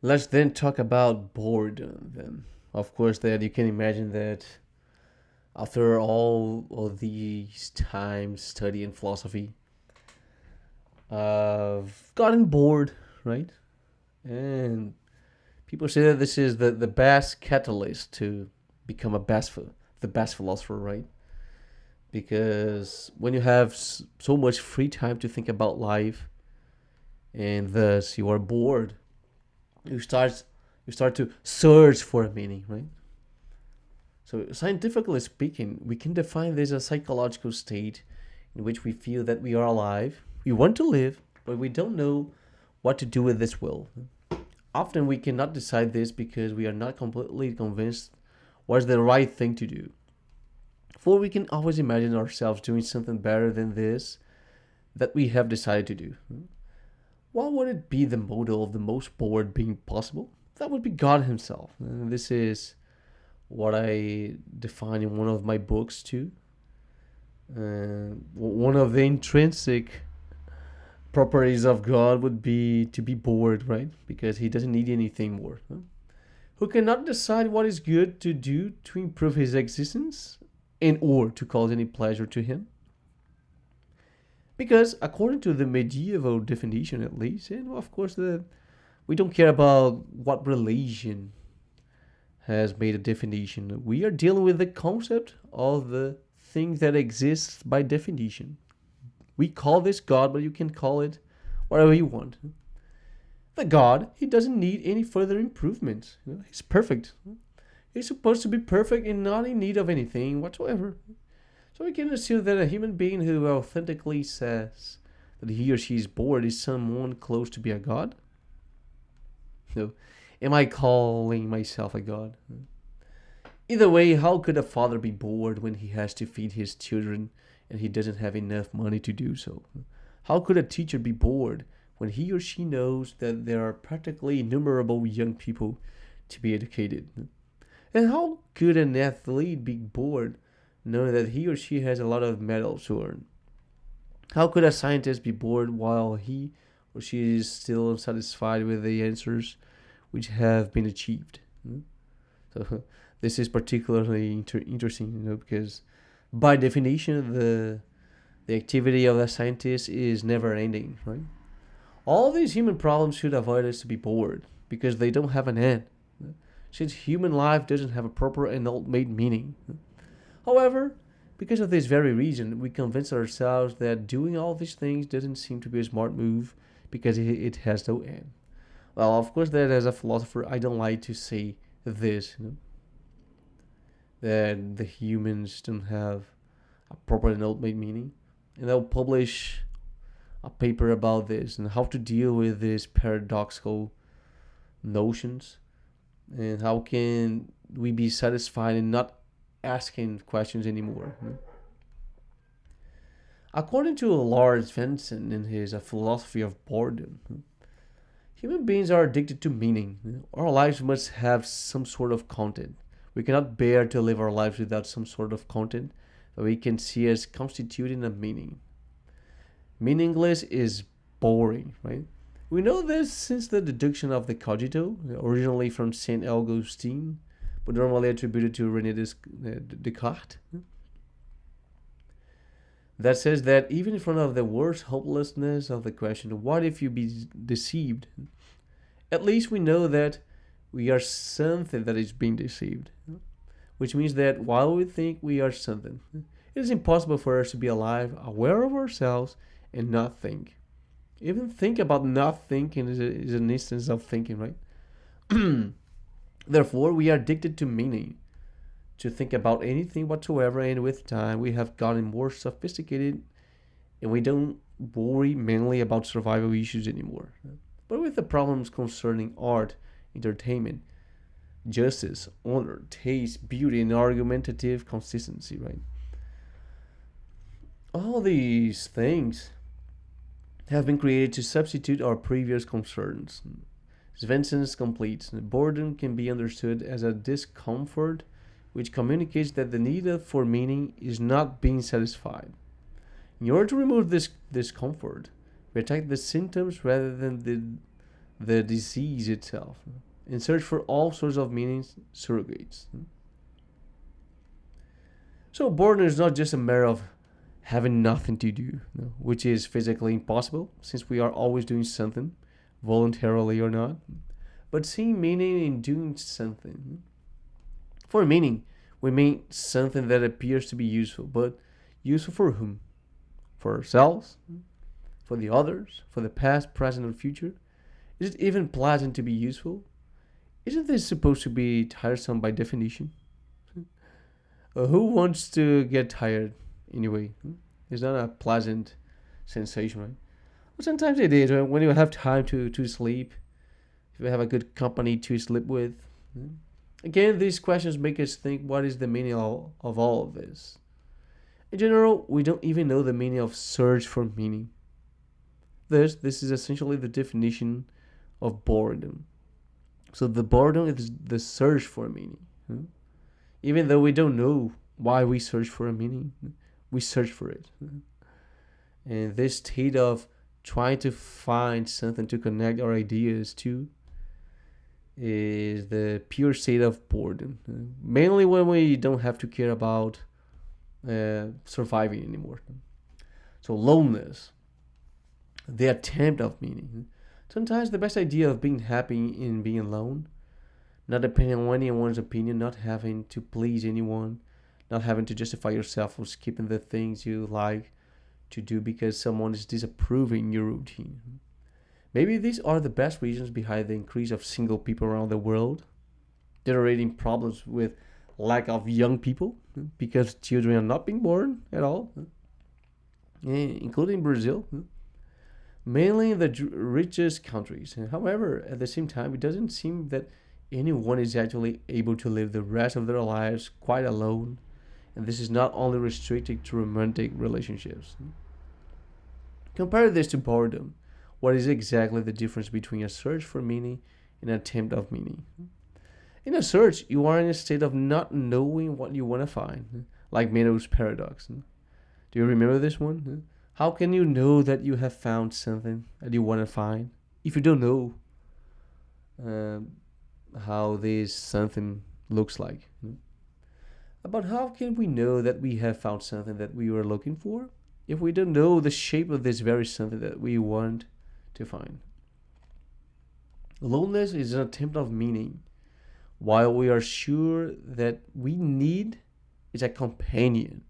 Let's then talk about boredom. Then, of course, that you can imagine that after all of these times studying philosophy, I've gotten bored, right? And people say that this is the best catalyst to become the best philosopher, right? Because when you have so much free time to think about life, and thus you are bored, you start you start to search for a meaning, right? So scientifically speaking, we can define this as a psychological state in which we feel that we are alive, we want to live, but we don't know what to do with this will. Often we cannot decide this because we are not completely convinced what's the right thing to do. For we can always imagine ourselves doing something better than this that we have decided to do. What would it be the model of the most bored being possible? That would be God Himself. And this is what I define in one of my books too. One of the intrinsic properties of God would be to be bored, right? Because He doesn't need anything more. Huh? Who cannot decide what is good to do to improve His existence and or to cause any pleasure to Him? Because according to the medieval definition, at least, and of course we don't care about what religion has made a definition. We are dealing with the concept of the thing that exists by definition. We call this God, but you can call it whatever you want. The God, he doesn't need any further improvements. He's perfect. He's supposed to be perfect and not in need of anything whatsoever. So we can assume that a human being who authentically says that he or she is bored is someone close to be a God. So, am I calling myself a God? Either way, how could a father be bored when he has to feed his children and he doesn't have enough money to do so? How could a teacher be bored when he or she knows that there are practically innumerable young people to be educated? And how could an athlete be bored knowing that he or she has a lot of medals to earn? How could a scientist be bored while he or she is still unsatisfied with the answers which have been achieved? So this is particularly interesting, because by definition, the activity of a scientist is never ending, right? All these human problems should avoid us to be bored because they don't have an end. Since human life doesn't have a proper and ultimate meaning. However, because of this very reason, we convince ourselves that doing all these things doesn't seem to be a smart move because it has no end. Well, of course, that as a philosopher, I don't like to say this, that the humans don't have a proper and ultimate meaning. And I'll publish a paper about this and how to deal with these paradoxical notions and how can we be satisfied and not asking questions anymore. According to Lawrence Svensson in his A Philosophy of Boredom, human beings are addicted to meaning. Our lives must have some sort of content. We cannot bear to live our lives without some sort of content that we can see as constituting a meaning. Meaningless is boring, right? We know this since the deduction of the cogito, originally from Saint Augustine, but normally attributed to René Descartes, that says that even in front of the worst hopelessness of the question, what if you be deceived? At least we know that we are something that is being deceived, which means that while we think we are something, it is impossible for us to be alive, aware of ourselves, and not think. Even think about not thinking is an instance of thinking, right? Therefore, we are addicted to meaning, to think about anything whatsoever, and with time, we have gotten more sophisticated and we don't worry mainly about survival issues anymore. But with the problems concerning art, entertainment, justice, honor, taste, beauty, and argumentative consistency, right? All these things have been created to substitute our previous concerns. Svensson's completes boredom can be understood as a discomfort which communicates that the need for meaning is not being satisfied. In order to remove this discomfort, we attack the symptoms rather than the disease itself, in search for all sorts of meanings, surrogates. So boredom is not just a matter of having nothing to do, which is physically impossible since we are always doing something, voluntarily or not, but seeing meaning in doing something. For meaning, we mean something that appears to be useful, but useful for whom? For ourselves? For the others? For the past, present, or future? Is it even pleasant to be useful? Isn't this supposed to be tiresome by definition? Who wants to get tired anyway? It's not a pleasant sensation, right? Well, sometimes it is, right? When you have time to sleep, if you have a good company to sleep with. Again, these questions make us think, what is the meaning of all of this? In general, we don't even know the meaning of search for meaning. This is essentially the definition of boredom. So the boredom is the search for meaning. Even though we don't know why we search for a meaning, we search for it. And this state of trying to find something to connect our ideas to is the pure state of boredom. Mainly when we don't have to care about surviving anymore. So loneliness, the attempt of meaning. Sometimes the best idea of being happy in being alone, not depending on anyone's opinion, not having to please anyone, not having to justify yourself for skipping the things you like to do because someone is disapproving your routine. Maybe these are the best reasons behind the increase of single people around the world, generating problems with lack of young people because children are not being born at all, including Brazil, mainly in the richest countries. However, at the same time, it doesn't seem that anyone is actually able to live the rest of their lives quite alone, and this is not only restricted to romantic relationships. Compare this to boredom. What is exactly the difference between a search for meaning and an attempt of meaning? In a search, you are in a state of not knowing what you want to find, like Menno's paradox. Do you remember this one? How can you know that you have found something that you want to find if you don't know um, how this something looks like? About how can we know that we have found something that we were looking for if we don't know the shape of this very something that we want to find? Loneliness is an attempt of meaning, while we are sure that we need is a companion,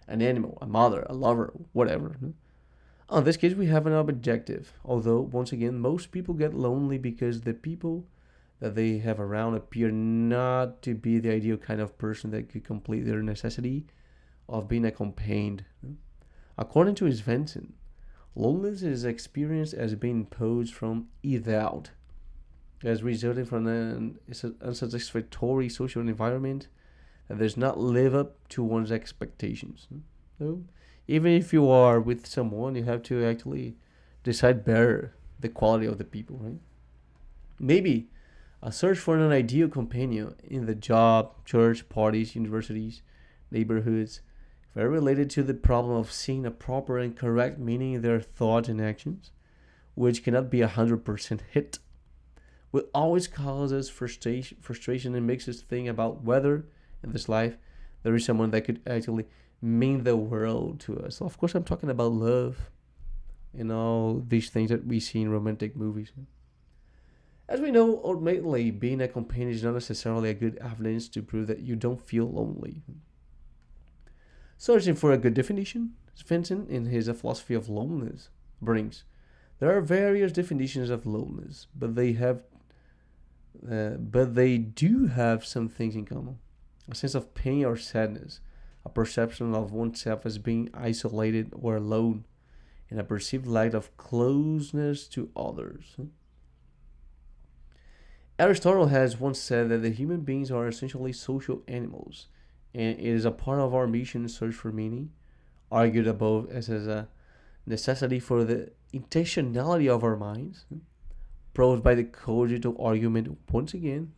an animal, a mother, a lover, whatever. In this case, we have an objective. Although, once again, most people get lonely because the people that they have around appear not to be the ideal kind of person that could complete their necessity of being accompanied. According to Svensson, loneliness is experienced as being imposed from without, as resulting from an unsatisfactory social environment that does not live up to one's expectations. So, even if you are with someone, you have to actually decide better the quality of the people, right? Maybe a search for an ideal companion in the job, church, parties, universities, neighborhoods, very related to the problem of seeing a proper and correct meaning in their thoughts and actions, which cannot be 100% hit, will always cause us frustration and makes us think about whether in this life there is someone that could actually mean the world to us. So of course, I'm talking about love and all these things that we see in romantic movies. As we know, ultimately, being a companion is not necessarily a good evidence to prove that you don't feel lonely. Searching for a good definition, Svensson, in his philosophy of loneliness, brings there are various definitions of loneliness, but they do have some things in common: a sense of pain or sadness, a perception of oneself as being isolated or alone, and a perceived lack of closeness to others. Aristotle has once said that the human beings are essentially social animals, and it is a part of our mission to search for meaning, argued above as a necessity for the intentionality of our minds, proved by the cogito argument once again.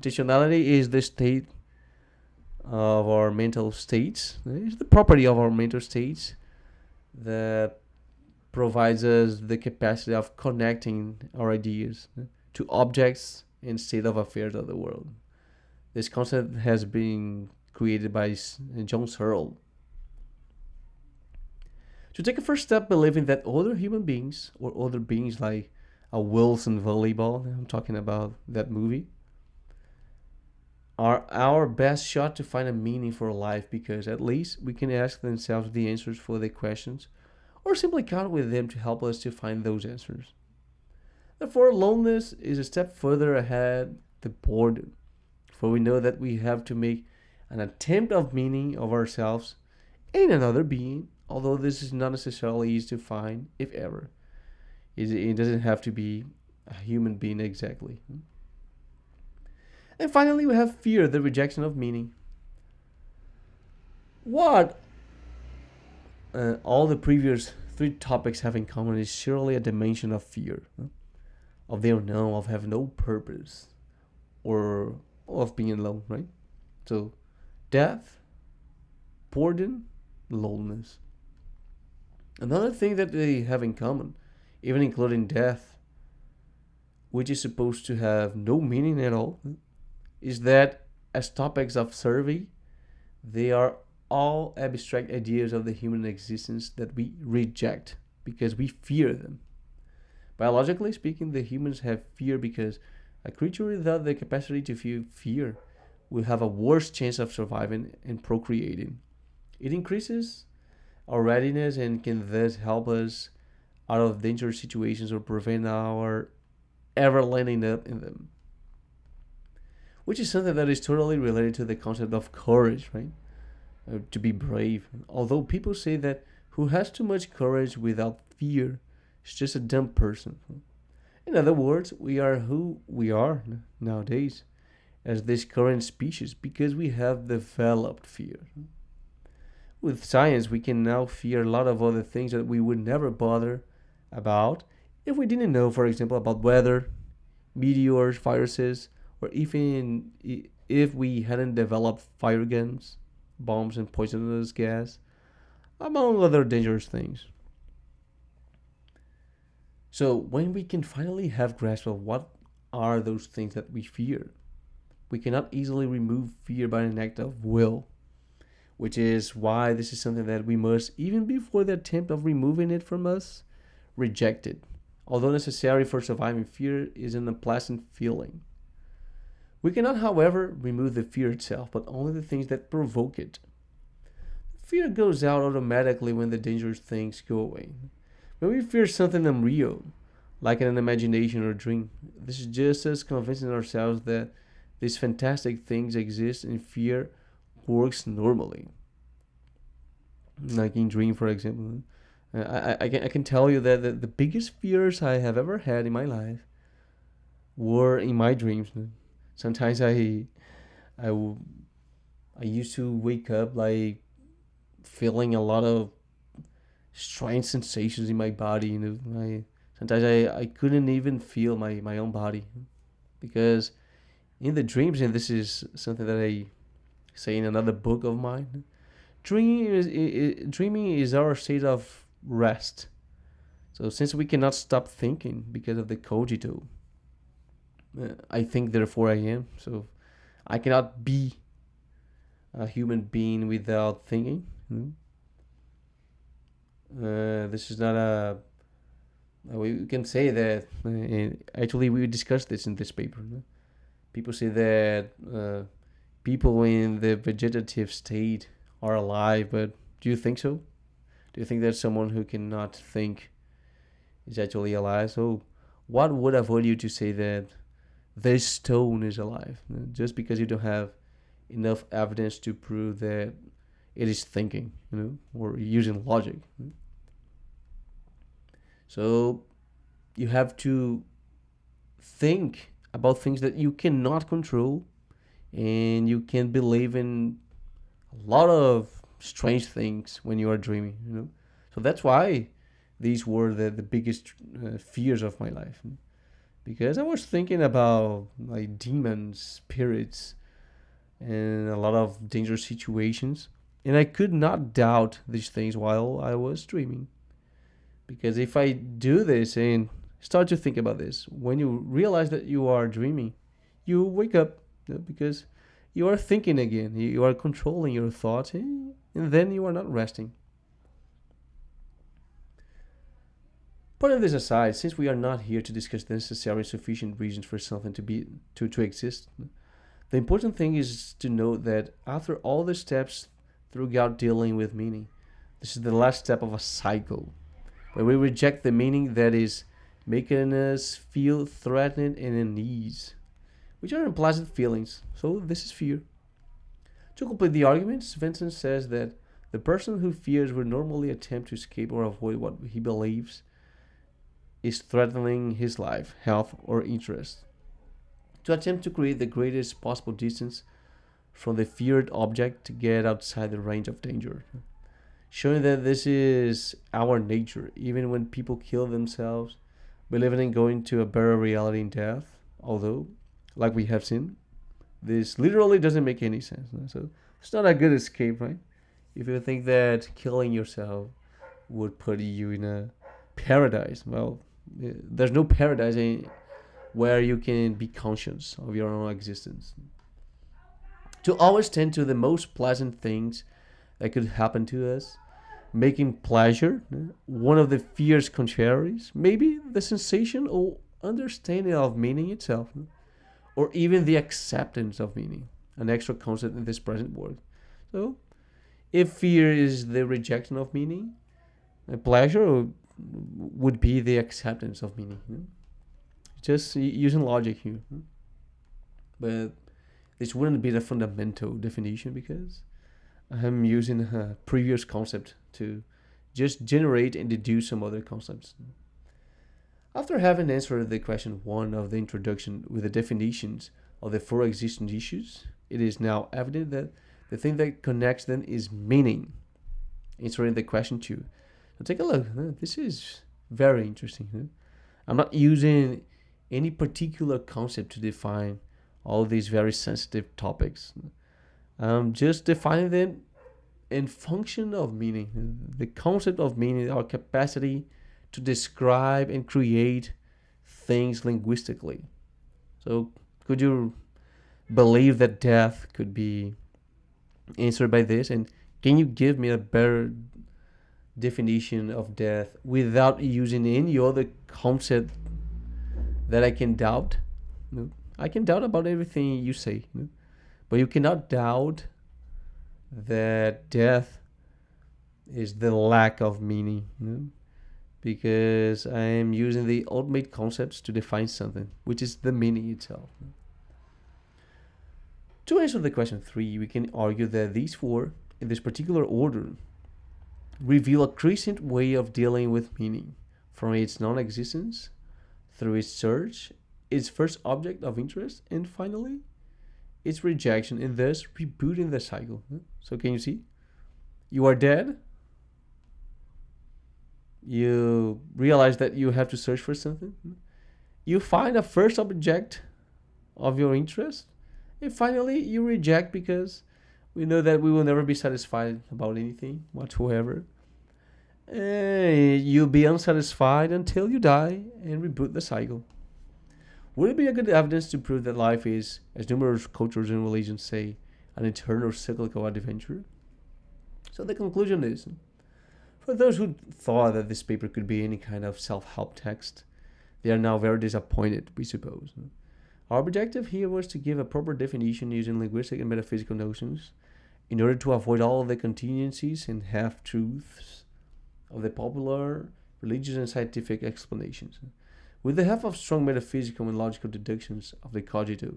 Intentionality is the state of our mental states, it's the property of our mental states that provides us the capacity of connecting our ideas to objects and state of affairs of the world. This concept has been created by John Searle. To take a first step believing that other human beings or other beings like a Wilson volleyball, I'm talking about that movie, are our best shot to find a meaning for life because at least we can ask themselves the answers for the questions or simply count with them to help us to find those answers. Therefore, loneliness is a step further ahead the boredom, for we know that we have to make an attempt of meaning of ourselves and another being, although this is not necessarily easy to find, if ever. It doesn't have to be a human being exactly. And finally, we have fear, the rejection of meaning. What all the previous three topics have in common is surely a dimension of fear, of the unknown, of having no purpose, or of being alone, right? So, death, boredom, loneliness. Another thing that they have in common, even including death, which is supposed to have no meaning at all, is that as topics of survey, they are all abstract ideas of the human existence that we reject because we fear them. Biologically speaking, the humans have fear because a creature without the capacity to feel fear will have a worse chance of surviving and procreating. It increases our readiness and can thus help us out of dangerous situations or prevent our ever landing up in them. Which is something that is totally related to the concept of courage, right? To be brave. Although people say that who has too much courage without fear is just a dumb person. In other words, we are who we are nowadays as this current species because we have developed fear. With science, we can now fear a lot of other things that we would never bother about if we didn't know, for example, about weather, meteors, viruses, or even if we hadn't developed fire guns, bombs, and poisonous gas, among other dangerous things. So, when we can finally have grasp of what are those things that we fear, we cannot easily remove fear by an act of will, which is why this is something that we must, even before the attempt of removing it from us, reject it. Although necessary for surviving, fear is an unpleasant feeling. We cannot, however, remove the fear itself, but only the things that provoke it. Fear goes out automatically when the dangerous things go away. When we fear something unreal, like an imagination or dream, this is just us convincing ourselves that these fantastic things exist and fear works normally. Like in dream, for example. I can tell you that the biggest fears I have ever had in my life were in my dreams. Sometimes I, w- I used to wake up like feeling a lot of strange sensations in my body. Sometimes I couldn't even feel my own body because in the dreams, and this is something that I say in another book of mine, dreaming is our state of rest. So since we cannot stop thinking because of the cogito, I think therefore I am. So I cannot be a human being without thinking. This is not a. We can say that. Actually, we discussed this in this paper. No? People say that people in the vegetative state are alive, but do you think so? Do you think that someone who cannot think is actually alive? So, what would avoid you to say that this stone is alive? Just because you don't have enough evidence to prove that it is thinking, or using logic. So, you have to think about things that you cannot control, and you can believe in a lot of strange things when you are dreaming. So that's why these were the biggest fears of my life, because I was thinking about like demons, spirits, and a lot of dangerous situations, and I could not doubt these things while I was dreaming. Because if I do this and start to think about this, when you realize that you are dreaming, you wake up, because you are thinking again, you are controlling your thoughts, and then you are not resting. Put this aside, since we are not here to discuss the necessary sufficient reasons for something to exist, the important thing is to note that after all the steps throughout dealing with meaning, this is the last step of a cycle where we reject the meaning that is making us feel threatened and unease, which are unpleasant feelings. So this is fear. To complete the argument, Svensson says that the person who fears will normally attempt to escape or avoid what he believes is threatening his life, health, or interest. To attempt to create the greatest possible distance from the feared object to get outside the range of danger. Showing that this is our nature, even when people kill themselves, believing in going to a better reality in death, although, like we have seen, this literally doesn't make any sense. So it's not a good escape, right? If you think that killing yourself would put you in a paradise, well, there's no paradise where you can be conscious of your own existence. To always tend to the most pleasant things that could happen to us, making pleasure one of the fear's contraries, maybe the sensation or understanding of meaning itself, or even the acceptance of meaning, an extra concept in this present world. So, if fear is the rejection of meaning, pleasure would be the acceptance of meaning. Just using logic here. But this wouldn't be the fundamental definition because I'm using a previous concept to just generate and deduce some other concepts. After having answered the question 1 of the introduction with the definitions of the 4 existing issues, it is now evident that the thing that connects them is meaning. Answering the question 2. So take a look. This is very interesting. I'm not using any particular concept to define all these very sensitive topics. I'm just defining them in function of meaning. The concept of meaning, our capacity to describe and create things linguistically. So, could you believe that death could be answered by this? And can you give me a better definition of death without using any other concept that I can doubt? No. I can doubt about everything you say, no? But you cannot doubt that death is the lack of meaning, no? Because I am using the ultimate concepts to define something, which is the meaning itself. To answer the question 3, we can argue that these 4, in this particular order, reveal a crescent way of dealing with meaning, from its non-existence, through its search, its first object of interest, and finally, its rejection, and thus rebooting the cycle. So can you see? You are dead. You realize that you have to search for something. You find a first object of your interest, and finally you reject because we know that we will never be satisfied about anything whatsoever. You'll be unsatisfied until you die and reboot the cycle. Would it be a good evidence to prove that life is, as numerous cultures and religions say, an eternal cyclical adventure? So the conclusion is, for those who thought that this paper could be any kind of self-help text, they are now very disappointed, we suppose. Our objective here was to give a proper definition using linguistic and metaphysical notions in order to avoid all the contingencies and half-truths of the popular religious and scientific explanations. With the help of strong metaphysical and logical deductions of the cogito,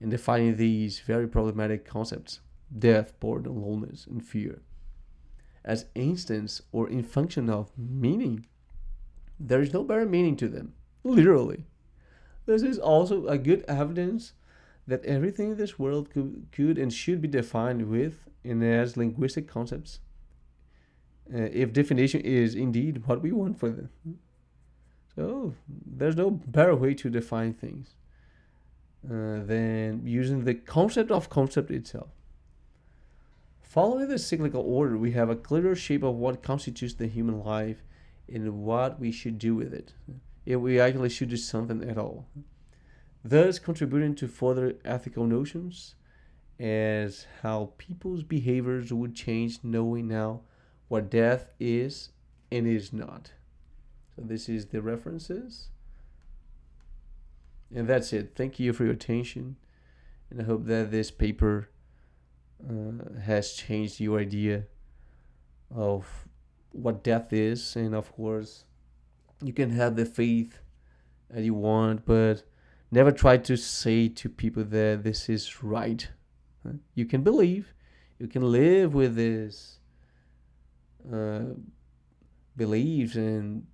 in defining these very problematic concepts, death, boredom, loneliness, and fear, as instance or in function of meaning, there is no better meaning to them, literally. This is also a good evidence that everything in this world could and should be defined with and as linguistic concepts, if definition is indeed what we want for them. So there's no better way to define things than using the concept itself. Following the cyclical order, we have a clearer shape of what constitutes the human life and what we should do with it, if we actually should do something at all, thus contributing to further ethical notions as how people's behaviors would change knowing now what death is and is not. So this is the references, and that's it. Thank you for your attention, and I hope that this paper has changed your idea of what death is. And of course, you can have the faith that you want, but never try to say to people that this is right. You can believe, you can live with this uh, beliefs and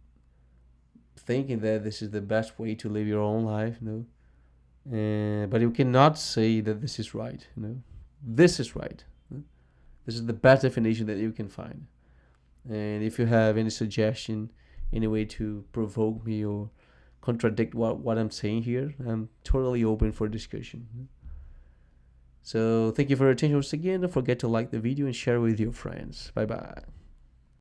thinking that this is the best way to live your own life, but you cannot say that this is right. This is right. This is the best definition that you can find. And if you have any suggestion, any way to provoke me or contradict what I'm saying here, I'm totally open for discussion. So thank you for your attention once again. Don't forget to like the video and share with your friends. Bye bye.